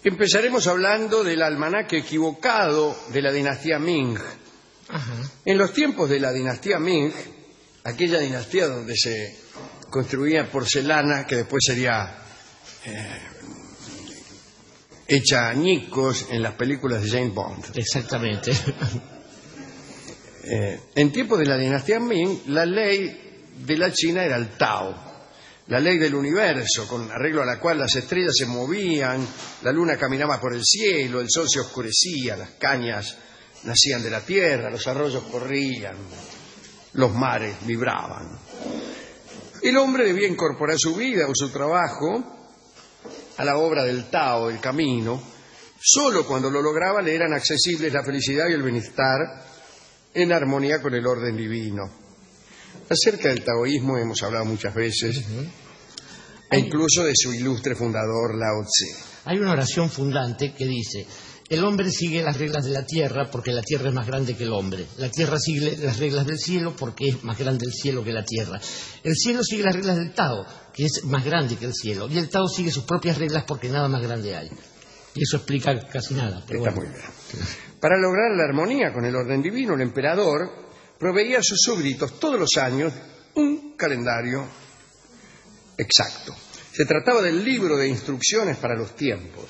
Empezaremos hablando del almanaque equivocado de la dinastía Ming. Ajá. En los tiempos de la dinastía Ming, aquella dinastía donde se construía porcelana que después sería hecha añicos en las películas de James Bond. Exactamente. En tiempos de la dinastía Ming, la ley de la China era el Tao, la ley del universo, con arreglo a la cual las estrellas se movían, la luna caminaba por el cielo, el sol se oscurecía, las cañas nacían de la tierra, los arroyos corrían, los mares vibraban. El hombre debía incorporar su vida o su trabajo a la obra del Tao, del camino. Solo cuando lo lograba le eran accesibles la felicidad y el bienestar en armonía con el orden divino. Acerca del taoísmo hemos hablado muchas veces, e incluso de su ilustre fundador, Lao Tse. Hay una oración fundante que dice: el hombre sigue las reglas de la tierra porque la tierra es más grande que el hombre. La tierra sigue las reglas del cielo porque es más grande el cielo que la tierra. El cielo sigue las reglas del Tao, que es más grande que el cielo. Y el Tao sigue sus propias reglas porque nada más grande hay. Y eso explica casi nada. Pero Está muy bien. Para lograr la armonía con el orden divino, el emperador proveía a sus súbditos todos los años un calendario exacto. Se trataba del libro de instrucciones para los tiempos.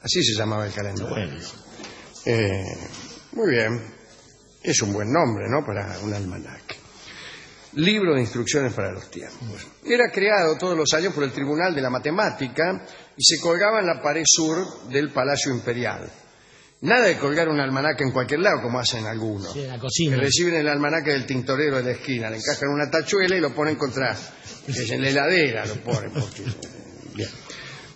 Así se llamaba el calendario. bueno, Muy bien. Es un buen nombre, ¿no?, para un almanaque. Libro de instrucciones para los tiempos. Era creado todos los años por el Tribunal de la Matemática y se colgaba en la pared sur del Palacio Imperial. Nada de colgar un almanaque en cualquier lado, como hacen algunos. sí, en la cocina. Que reciben el almanaque del tintorero de la esquina, le encajan una tachuela y lo ponen contra... en la heladera lo ponen. Porque, bien.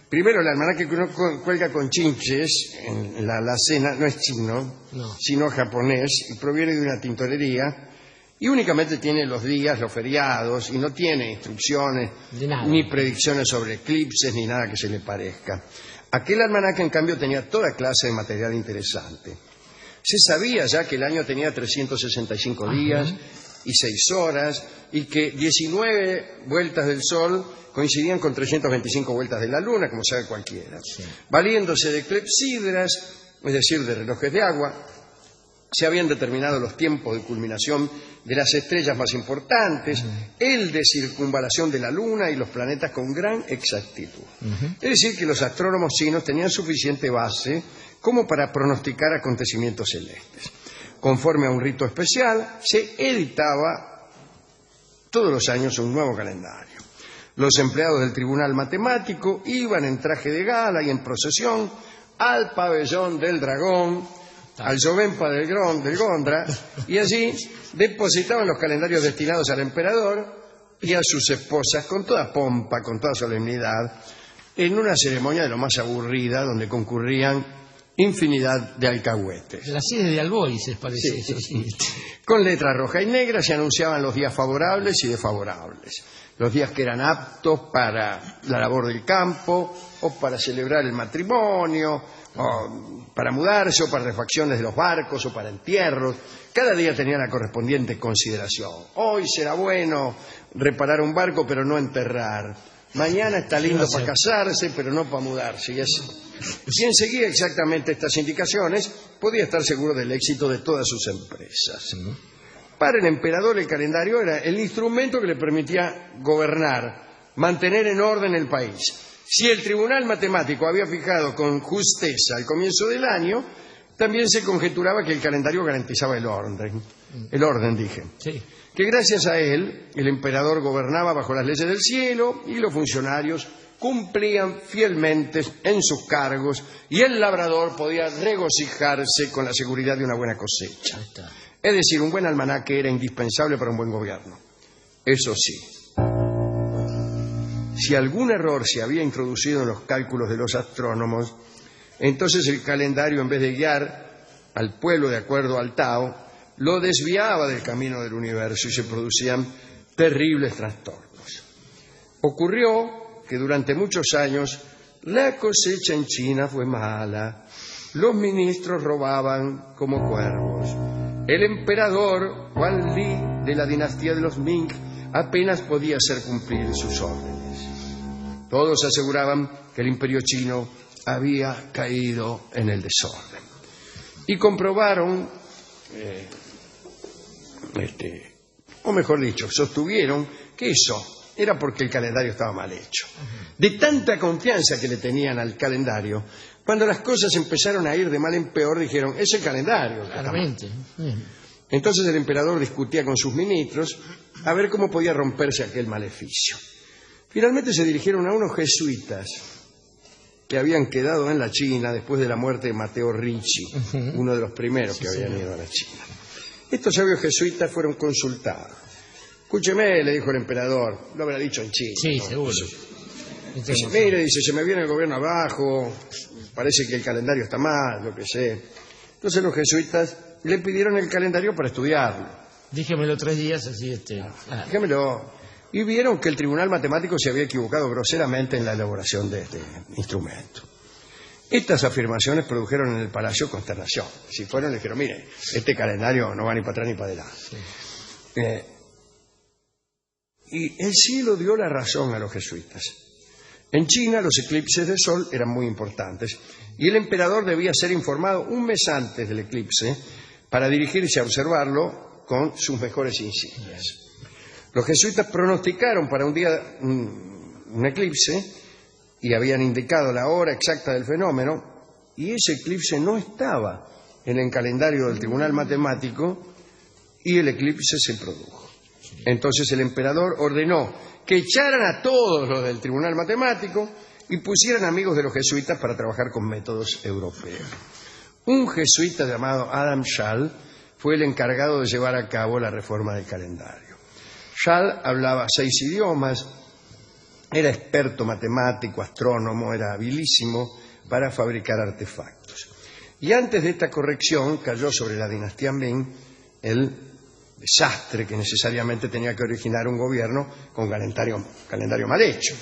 Primero, el almanaque que uno cuelga con chinches en la alacena no es chino, No. sino japonés, y proviene de una tintorería, y únicamente tiene los días, los feriados, y no tiene instrucciones, De nada. ni predicciones sobre eclipses, ni nada que se le parezca. Aquel almanaque, en cambio, tenía toda clase de material interesante. Se sabía ya que el año tenía 365 días y 6 horas, y que 19 vueltas del Sol coincidían con 325 vueltas de la Luna, como sabe cualquiera. Sí. Valiéndose de clepsidras, es decir, de relojes de agua, se habían determinado los tiempos de culminación de las estrellas más importantes, el de circunvalación de la Luna y los planetas con gran exactitud. Es decir, que los astrónomos chinos tenían suficiente base como para pronosticar acontecimientos celestes. Conforme a un rito especial, se editaba todos los años un nuevo calendario. Los empleados del Tribunal Matemático iban en traje de gala y en procesión al pabellón del dragón, al Jovenpa del Gondra, y allí depositaban los calendarios destinados al emperador y a sus esposas con toda pompa, con toda solemnidad, en una ceremonia de lo más aburrida, donde concurrían infinidad de alcahuetes. La sede de Alboises parece Sí, eso. sí. Con letra roja y negra se anunciaban los días favorables y desfavorables. Los días que eran aptos para la labor del campo, o para celebrar el matrimonio, o para mudarse, o para refacciones de los barcos, o para entierros. Cada día tenía la correspondiente consideración. Hoy será bueno reparar un barco, pero no enterrar. Mañana está lindo para casarse, pero no para mudarse. Y así. Quien seguía exactamente estas indicaciones podía estar seguro del éxito de todas sus empresas. Para el emperador, el calendario era el instrumento que le permitía gobernar, mantener en orden el país. Si el Tribunal Matemático había fijado con justeza el comienzo del año, también se conjeturaba que el calendario garantizaba el orden. El orden, dije. Sí. Que gracias a él, el emperador gobernaba bajo las leyes del cielo y los funcionarios cumplían fielmente en sus cargos, y el labrador podía regocijarse con la seguridad de una buena cosecha. Ahí está. Es decir, un buen almanaque era indispensable para un buen gobierno. Eso sí, si algún error se había introducido en los cálculos de los astrónomos, entonces el calendario, en vez de guiar al pueblo de acuerdo al Tao, lo desviaba del camino del universo y se producían terribles trastornos. Ocurrió que durante muchos años la cosecha en China fue mala, los ministros robaban como cuervos, el emperador Huan Li de la dinastía de los Ming apenas podía hacer cumplir sus órdenes. Todos aseguraban que el imperio chino había caído en el desorden. Y comprobaron, o mejor dicho, sostuvieron que eso era porque el calendario estaba mal hecho. De tanta confianza que le tenían al calendario, cuando las cosas empezaron a ir de mal en peor, dijeron, es el calendario. Claramente. Entonces el emperador discutía con sus ministros a ver cómo podía romperse aquel maleficio. Finalmente se dirigieron a unos jesuitas que habían quedado en la China después de la muerte de Matteo Ricci, uno de los primeros que habían ido a la China. Estos sabios jesuitas fueron consultados. Escúcheme, le dijo el emperador, lo habrá dicho en chino. Sí, ¿no? seguro. Dice, mire, dice, se me viene el gobierno abajo, parece que el calendario está mal, lo que sé. Entonces los jesuitas le pidieron el calendario para estudiarlo. Dígemelo 3 días, así Déjemelo. Y vieron que el tribunal matemático se había equivocado groseramente en la elaboración de este instrumento. Estas afirmaciones produjeron en el palacio consternación. Si fueron, le dijeron, mire, este calendario no va ni para atrás ni para adelante. Sí. Y el cielo dio la razón a los jesuitas. En China los eclipses de sol eran muy importantes y el emperador debía ser informado un mes antes del eclipse para dirigirse a observarlo con sus mejores insignias. Los jesuitas pronosticaron para un día un eclipse y habían indicado la hora exacta del fenómeno y ese eclipse no estaba en el calendario del tribunal matemático y el eclipse se produjo. Entonces el emperador ordenó que echaran a todos los del tribunal matemático y pusieran amigos de los jesuitas para trabajar con métodos europeos. Un jesuita llamado Adam Schall fue el encargado de llevar a cabo la reforma del calendario. Schall hablaba 6 idiomas, era experto matemático, astrónomo, era habilísimo para fabricar artefactos. Y antes de esta corrección cayó sobre la dinastía Ming el desastre que necesariamente tenía que originar un gobierno con calendario mal hecho.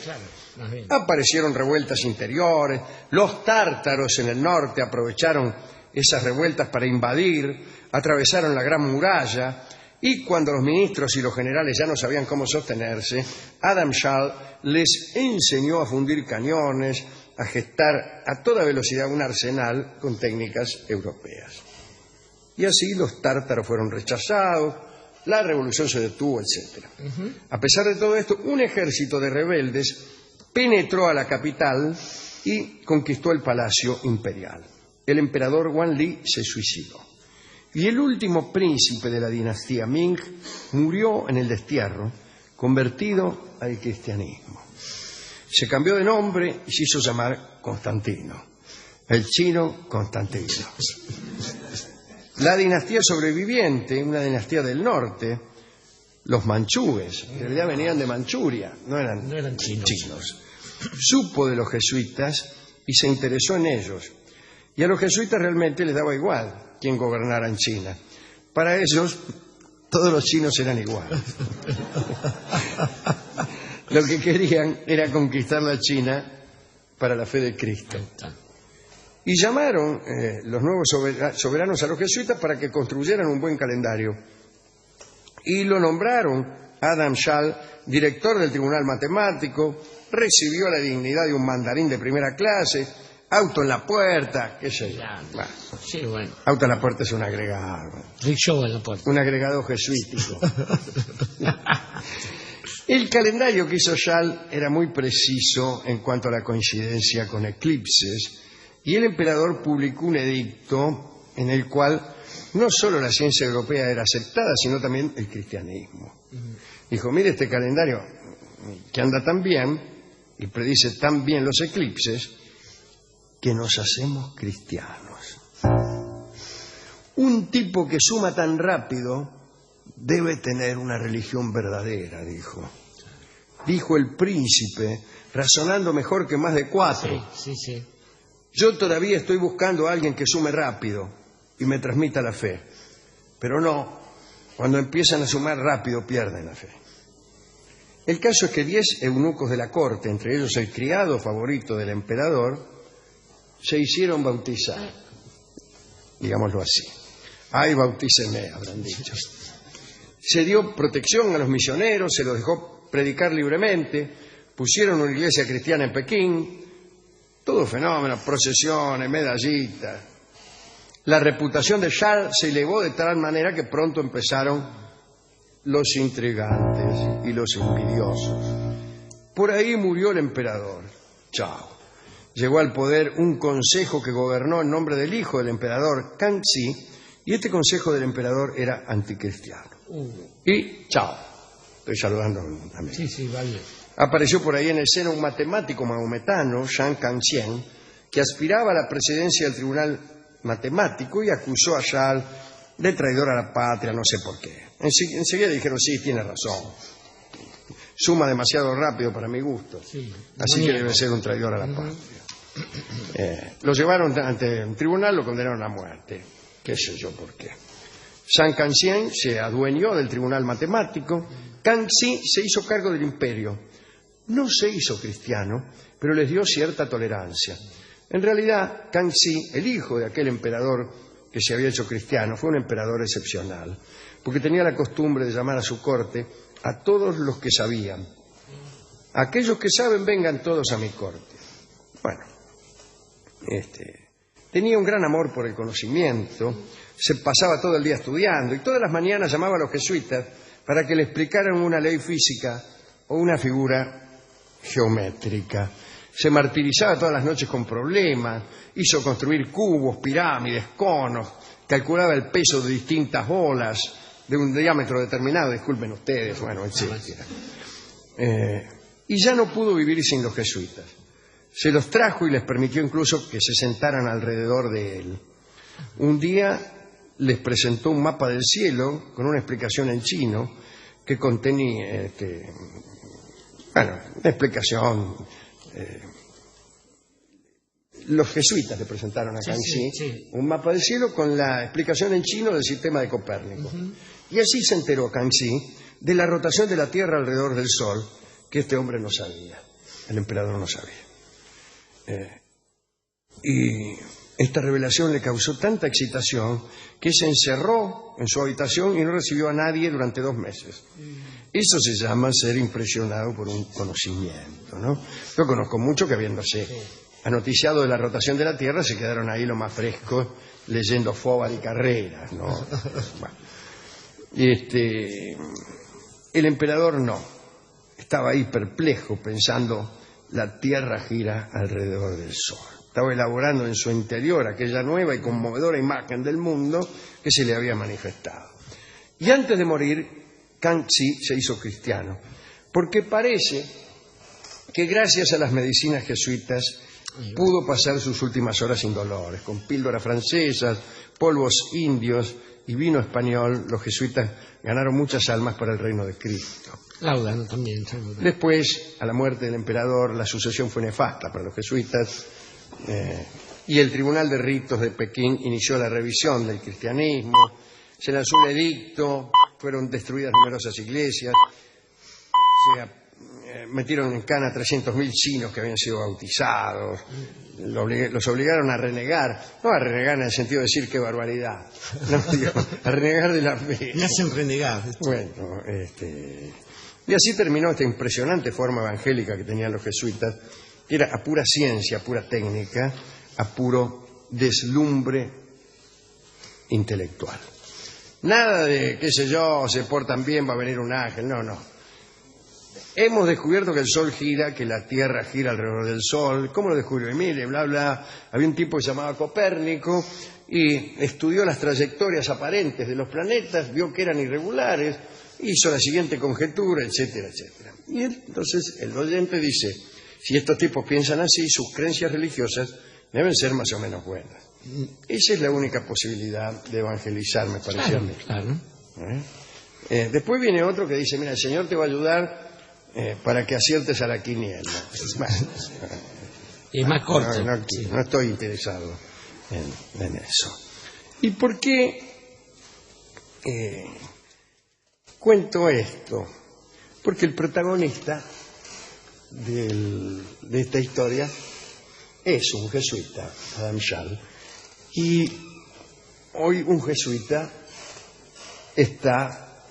Aparecieron revueltas interiores, los tártaros en el norte aprovecharon esas revueltas para invadir, atravesaron la Gran Muralla y cuando los ministros y los generales ya no sabían cómo sostenerse, Adam Schall les enseñó a fundir cañones, a gestar a toda velocidad un arsenal con técnicas europeas. Y así los tártaros fueron rechazados, la revolución se detuvo, etc. A pesar de todo esto, un ejército de rebeldes penetró a la capital y conquistó el palacio imperial. El emperador Wanli se suicidó. Y el último príncipe de la dinastía Ming murió en el destierro, convertido al cristianismo. Se cambió de nombre y se hizo llamar Constantino, el chino Constantino. La dinastía sobreviviente, una dinastía del norte, los manchúes, en realidad venían de Manchuria, no eran chinos, supo de los jesuitas y se interesó en ellos. Y a los jesuitas realmente les daba igual quién gobernara en China. Para ellos, todos los chinos eran iguales. Lo que querían era conquistar la China para la fe de Cristo. Y llamaron los nuevos soberanos a los jesuitas para que construyeran un buen calendario. Y lo nombraron Adam Schall, director del Tribunal Matemático, recibió la dignidad de un mandarín de primera clase, auto en la puerta, qué sé yo. Sí, bueno. Auto en la puerta es un agregado. Rickshaw en la puerta. Un agregado jesuítico. El calendario que hizo Schall era muy preciso en cuanto a la coincidencia con eclipses y el emperador publicó un edicto en el cual no solo la ciencia europea era aceptada, sino también el cristianismo. Dijo, mire este calendario que anda tan bien y predice tan bien los eclipses que nos hacemos cristianos. Un tipo que suma tan rápido debe tener una religión verdadera, dijo. Dijo el príncipe, razonando mejor que más de 4. Sí. Yo todavía estoy buscando a alguien que sume rápido y me transmita la fe. Pero no, cuando empiezan a sumar rápido pierden la fe. El caso es que 10 eunucos de la corte, entre ellos el criado favorito del emperador, se hicieron bautizar. Digámoslo así. Ay, bautíceme, habrán dicho. Se dio protección a los misioneros, se los dejó predicar libremente, pusieron una iglesia cristiana en Pekín Todo fenómeno, procesiones, medallitas. La reputación de Charles se elevó de tal manera que pronto empezaron los intrigantes y los envidiosos. Por ahí murió el emperador. Chao. Llegó al poder un consejo que gobernó en nombre del hijo del emperador, Kangxi, y este consejo del emperador era anticristiano. Y chao. Estoy saludando a mí. Sí, vale. Apareció por ahí en escena un matemático maometano, Zhang Kangxian, que aspiraba a la presidencia del tribunal matemático y acusó a Charles de traidor a la patria, no sé por qué. Enseguida dijeron, sí, tiene razón. Suma demasiado rápido para mi gusto. Sí, así que debe ser un traidor a la patria. Lo llevaron ante un tribunal, lo condenaron a muerte. Qué sé yo por qué. Zhang Kangxian se adueñó del tribunal matemático. Kangxi se hizo cargo del imperio. No se hizo cristiano, pero les dio cierta tolerancia. En realidad, Kangxi, el hijo de aquel emperador que se había hecho cristiano, fue un emperador excepcional, porque tenía la costumbre de llamar a su corte a todos los que sabían. Aquellos que saben, vengan todos a mi corte. Bueno, tenía un gran amor por el conocimiento, se pasaba todo el día estudiando y todas las mañanas llamaba a los jesuitas para que le explicaran una ley física o una figura geométrica. Se martirizaba todas las noches con problemas, hizo construir cubos, pirámides, conos, calculaba el peso de distintas bolas de un diámetro determinado, disculpen ustedes, bueno, etc. Y ya no pudo vivir sin los jesuitas. Se los trajo y les permitió incluso que se sentaran alrededor de él. Un día les presentó un mapa del cielo con una explicación en chino que contenía, una explicación. Los jesuitas le presentaron a Kangxi un mapa del cielo con la explicación en chino del sistema de Copérnico. Y así se enteró Kangxi de la rotación de la Tierra alrededor del Sol, que este hombre no sabía, el emperador no sabía. Y esta revelación le causó tanta excitación que se encerró en su habitación y no recibió a nadie durante 2 meses. Eso se llama ser impresionado por un conocimiento, ¿no? Yo conozco muchos que habiéndose anoticiado de la rotación de la Tierra se quedaron ahí lo más frescos leyendo Fóbar y Carreras, ¿no? Bueno. El emperador no. Estaba ahí perplejo pensando la Tierra gira alrededor del Sol. Estaba elaborando en su interior aquella nueva y conmovedora imagen del mundo que se le había manifestado. Y antes de morir, Kangxi se hizo cristiano, porque parece que gracias a las medicinas jesuitas pudo pasar sus últimas horas sin dolores. Con píldoras francesas, polvos indios y vino español, los jesuitas ganaron muchas almas para el reino de Cristo. Laudan también. Después, a la muerte del emperador, la sucesión fue nefasta para los jesuitas y el Tribunal de Ritos de Pekín inició la revisión del cristianismo, se lanzó un edicto, fueron destruidas numerosas iglesias, se metieron en cana a 300.000 chinos que habían sido bautizados, los obligaron a renegar, no a renegar en el sentido de decir qué barbaridad, no, digo, a renegar de la fe. Me hacen renegar. Bueno, y así terminó esta impresionante forma evangélica que tenían los jesuitas, que era a pura ciencia, a pura técnica, a puro deslumbre intelectual. Nada de, qué sé yo, se portan bien, va a venir un ángel, no. Hemos descubierto que el Sol gira, que la Tierra gira alrededor del Sol. ¿Cómo lo descubrió? Y mire, bla, bla. Había un tipo que se llamaba Copérnico y estudió las trayectorias aparentes de los planetas, vio que eran irregulares, hizo la siguiente conjetura, etcétera, etcétera. Y entonces el oyente dice, si estos tipos piensan así, sus creencias religiosas deben ser más o menos buenas. Esa es la única posibilidad de evangelizar, me parece a mí. Claro. Después viene otro que dice, mira, el Señor te va a ayudar para que aciertes a la quiniela. Bueno, es más corto. No estoy interesado en eso. ¿Y por qué cuento esto? Porque el protagonista de esta historia es un jesuita, Adam Schall, y hoy un jesuita está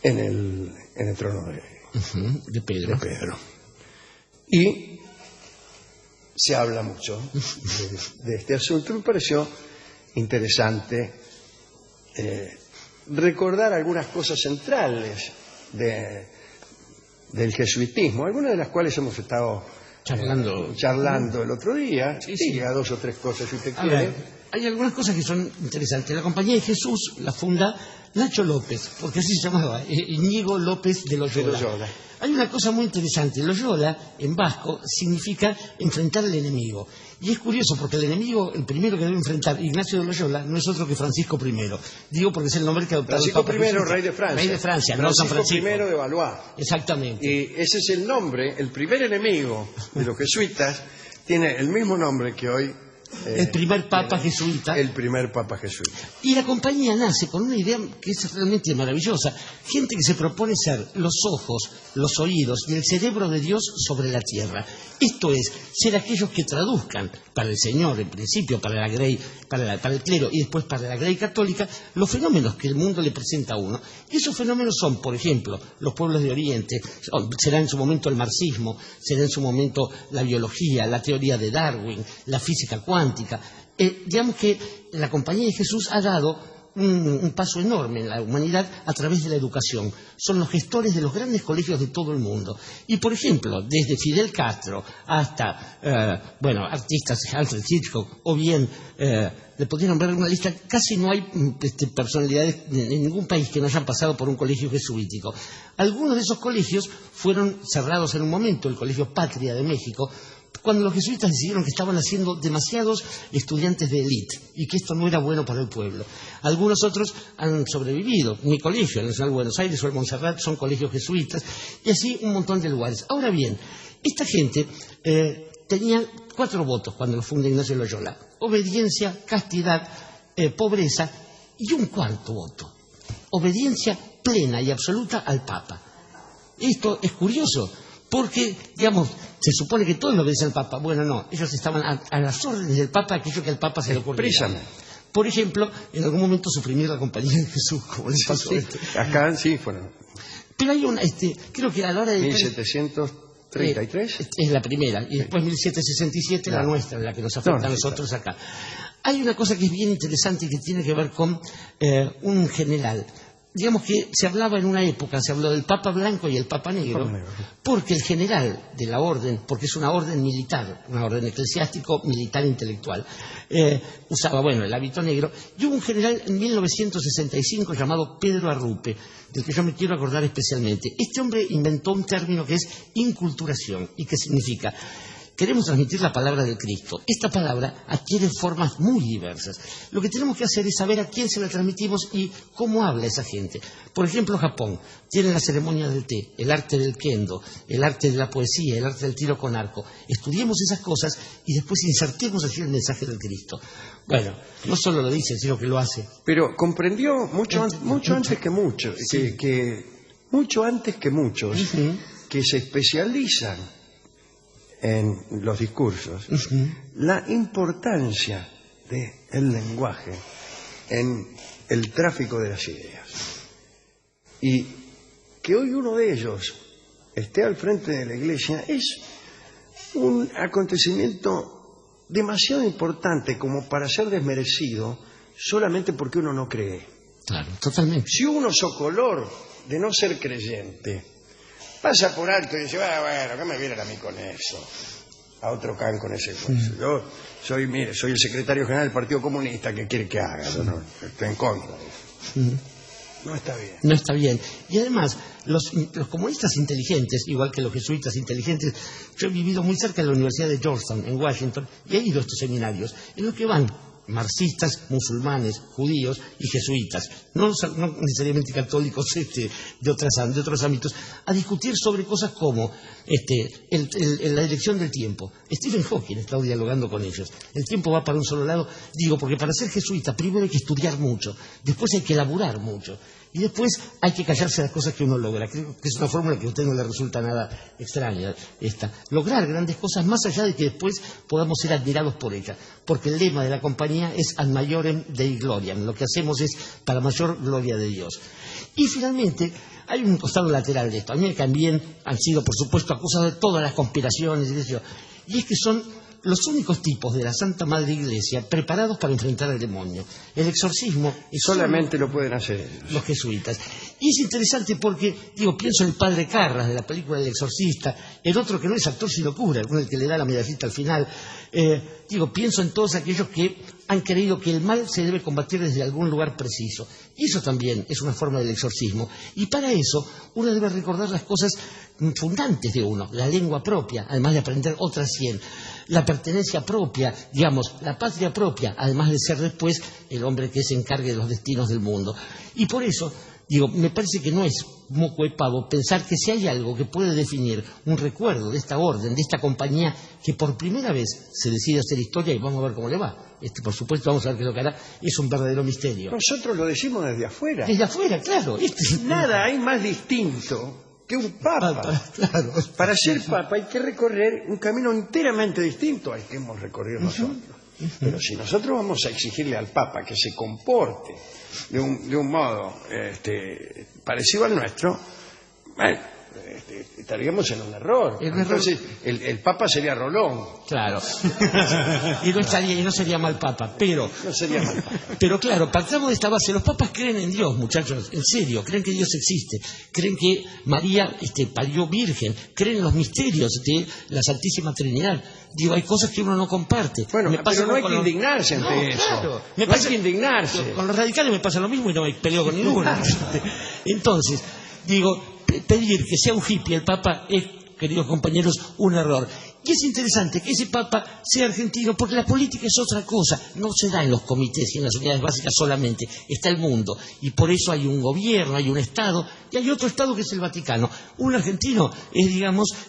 en el trono de Pedro. Y se habla mucho de este asunto. Me pareció interesante recordar algunas cosas centrales del jesuitismo, algunas de las cuales hemos estado charlando el otro día. Sí. Diga 2 o 3 cosas si usted A quiere. ver, hay algunas cosas que son interesantes. La Compañía de Jesús la funda Nacho López, porque así se llamaba, Íñigo López de Loyola. Hay una cosa muy interesante. Loyola, en vasco, significa enfrentar al enemigo. Y es curioso porque el enemigo, el primero que debe enfrentar Ignacio de Loyola, no es otro que Francisco I. Digo porque es el nombre que adoptó el Francisco Papa I, Jesús. rey de Francia. Rey de Francia, no San Francisco. I de Valois. Exactamente. Y ese es el nombre, el primer enemigo de los jesuitas, tiene el mismo nombre que hoy... el primer papa jesuita. El primer papa jesuita. Y la compañía nace con una idea que es realmente maravillosa. Gente que se propone ser los ojos, los oídos y el cerebro de Dios sobre la tierra. Esto es, ser aquellos que traduzcan para el Señor, en principio para la Grey, para el clero y después para la Grey católica, los fenómenos que el mundo le presenta a uno. Y esos fenómenos son, por ejemplo, los pueblos de Oriente, será en su momento el marxismo, será en su momento la biología, la teoría de Darwin, la física cuántica. Digamos que la Compañía de Jesús ha dado un paso enorme en la humanidad a través de la educación. Son los gestores de los grandes colegios de todo el mundo. Y, por ejemplo, desde Fidel Castro hasta, artistas, Alfred Hitchcock, o bien, le podría nombrar una lista, casi no hay personalidades en ningún país que no hayan pasado por un colegio jesuítico. Algunos de esos colegios fueron cerrados en un momento, el Colegio Patria de México, cuando los jesuitas decidieron que estaban haciendo demasiados estudiantes de élite y que esto no era bueno para el pueblo. Algunos otros han sobrevivido. Mi colegio, el Nacional de Buenos Aires o el Montserrat, son colegios jesuitas, y así un montón de lugares. Ahora bien, esta gente tenía 4 votos cuando lo funda Ignacio de Loyola: obediencia, castidad, pobreza, y un 4º voto: obediencia plena y absoluta al Papa. Esto es curioso, porque, digamos, se supone que todos lo obedecen al Papa. Bueno, no, ellos estaban a las órdenes del Papa, aquello que al Papa se le ocurriera. Por ejemplo, en algún momento suprimir la Compañía de Jesús, como les pasó esto. Acá sí fueron. Pero hay una, creo que a la hora de... 1733. Es la primera, y después 1767 la nuestra, la que nos afecta a nosotros acá. Hay una cosa que es bien interesante y que tiene que ver con un general. Digamos que se hablaba en una época, se habló del Papa Blanco y el Papa Negro, porque el general de la orden, porque es una orden militar, una orden eclesiástico, militar, intelectual, usaba, el hábito negro, y hubo un general en 1965 llamado Pedro Arrupe, del que yo me quiero acordar especialmente. Este hombre inventó un término que es inculturación, y que significa: queremos transmitir la palabra de Cristo. Esta palabra adquiere formas muy diversas. Lo que tenemos que hacer es saber a quién se la transmitimos y cómo habla esa gente. Por ejemplo, Japón tiene la ceremonia del té, el arte del kendo, el arte de la poesía, el arte del tiro con arco. Estudiemos esas cosas y después insertemos allí el mensaje del Cristo. Bueno, no solo lo dice, sino que lo hace. Pero comprendió mucho antes que muchos, sí. Mucho antes que muchos, que se especializan en los discursos, la importancia del lenguaje en el tráfico de las ideas. Y que hoy uno de ellos esté al frente de la Iglesia es un acontecimiento demasiado importante como para ser desmerecido solamente porque uno no cree. Claro, totalmente. Si uno socolor de no ser creyente pasa por alto y dice: bueno, ¿qué me vienen a mí con eso? A otro can con ese juicio. Yo soy el secretario general del Partido Comunista, ¿qué quiere que haga? Yo no estoy en contra de eso. No está bien. No está bien. Y además, los comunistas inteligentes, igual que los jesuitas inteligentes, yo he vivido muy cerca de la Universidad de Georgetown, en Washington, y he ido a estos seminarios, en los que van marxistas, musulmanes, judíos y jesuitas, no necesariamente católicos de otros ámbitos, a discutir sobre cosas como la dirección del tiempo. Stephen Hawking está dialogando con ellos. El tiempo va para un solo lado, porque para ser jesuita primero hay que estudiar mucho, después hay que elaborar mucho, y después hay que callarse las cosas que uno logra. Creo que es una fórmula que a usted no le resulta nada extraña esta. Lograr grandes cosas más allá de que después podamos ser admirados por ellas. Porque el lema de la compañía es ad maiorem Dei gloriam. Lo que hacemos es para mayor gloria de Dios. Y finalmente hay un costado lateral de esto. A mí también han sido, por supuesto, acusados de todas las conspiraciones y eso. Y es que son los únicos tipos de la Santa Madre Iglesia preparados para enfrentar al demonio. El exorcismo es Solamente lo pueden hacer los jesuitas. Y es interesante porque, pienso en el padre Carras de la película El Exorcista, el otro que no es actor sino cura, el que le da la medallita al final. Pienso en todos aquellos que han creído que el mal se debe combatir desde algún lugar preciso. Y eso también es una forma del exorcismo. Y para eso uno debe recordar las cosas fundantes de uno, la lengua propia, además de aprender otras 100, la pertenencia propia, la patria propia, además de ser después el hombre que se encargue de los destinos del mundo. Y por eso, me parece que no es moco de pavo pensar que si hay algo que puede definir un recuerdo de esta orden, de esta compañía, que por primera vez se decide hacer historia, y vamos a ver cómo le va. Por supuesto, vamos a ver qué es lo que hará, es un verdadero misterio. Nosotros lo decimos desde afuera. Desde afuera, claro. Nada hay más distinto que un papa. Claro. Para ser papa hay que recorrer un camino enteramente distinto al que hemos recorrido nosotros. Pero si nosotros vamos a exigirle al papa que se comporte de un modo parecido al nuestro, bueno, estaríamos en un error. Entonces el papa sería Rolón. Claro. y no sería mal papa, pero no sería mal papa. Pero claro, partamos de esta base. Los papas creen en Dios, muchachos, en serio, creen que Dios existe, creen que María parió virgen, creen en los misterios de la Santísima Trinidad. Hay cosas que uno no comparte. Bueno, pero no hay que indignarse ante eso. Claro, no hay que indignarse. Con los radicales me pasa lo mismo y no me peleo con ninguno. Entonces, pedir que sea un hippie el Papa es, queridos compañeros, un error. Y es interesante que ese Papa sea argentino porque la política es otra cosa. No se da en los comités y en las unidades básicas solamente. Está el mundo. Y por eso hay un gobierno, hay un Estado y hay otro Estado que es el Vaticano. Un argentino es,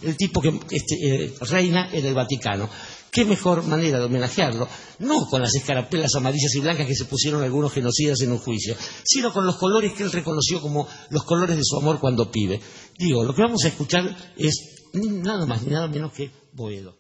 el tipo que reina en el Vaticano. ¿Qué mejor manera de homenajearlo? No con las escarapelas amarillas y blancas que se pusieron algunos genocidas en un juicio, sino con los colores que él reconoció como los colores de su amor cuando pibe. Lo que vamos a escuchar es nada más ni nada menos que Boedo.